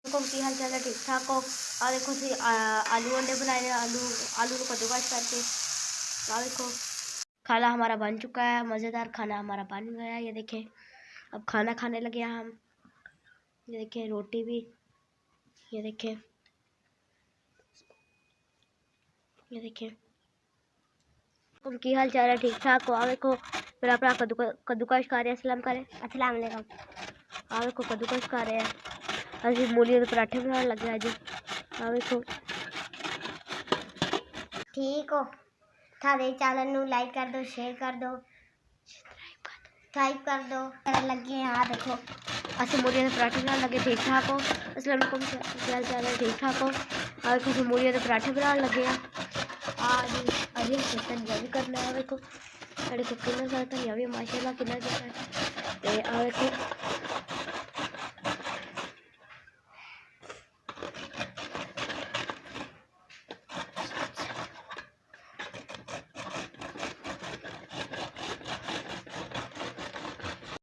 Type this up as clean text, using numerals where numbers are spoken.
को की हाल चाल है, ठीक ठाक हो। और देखो जी आलू अंडे बनाए हैं, आलू आलू को कद्दूकस करके। और देखो खाना हमारा बन चुका है, मज़ेदार खाना हमारा बन गया है। ये देखें अब खाना खाने लगे हैं हम। ये देखें रोटी भी, ये देखें, ये देखें की हाल चाल है, ठीक ठाक हो। और देखो फिर अपना कद्दूकस खा रहे हैं। अस्सलाम करें, अस्सलाम वालेकुम। और देखो कद्दूकस खा रहे हैं, अभी मूली के पराठे बनाने लगे हैं जी। और देखो ठीक हो। थारे चैनल नू लाइक कर दो, शेयर कर दो, सब्सक्राइब कर दो। लगे हैं देखो असं मूली के पराठे बनाने लगे, ठीक ठाक हो। अस्सलाम वालेकुम, क्या हाल चाल है, ठीक ठाक हो। और देखो मूली के पराठे बनाने लगे हैं आज। अभी धनिया भी करना है। देखो कितना सारा धनिया भी माशाल्लाह कितना और देखो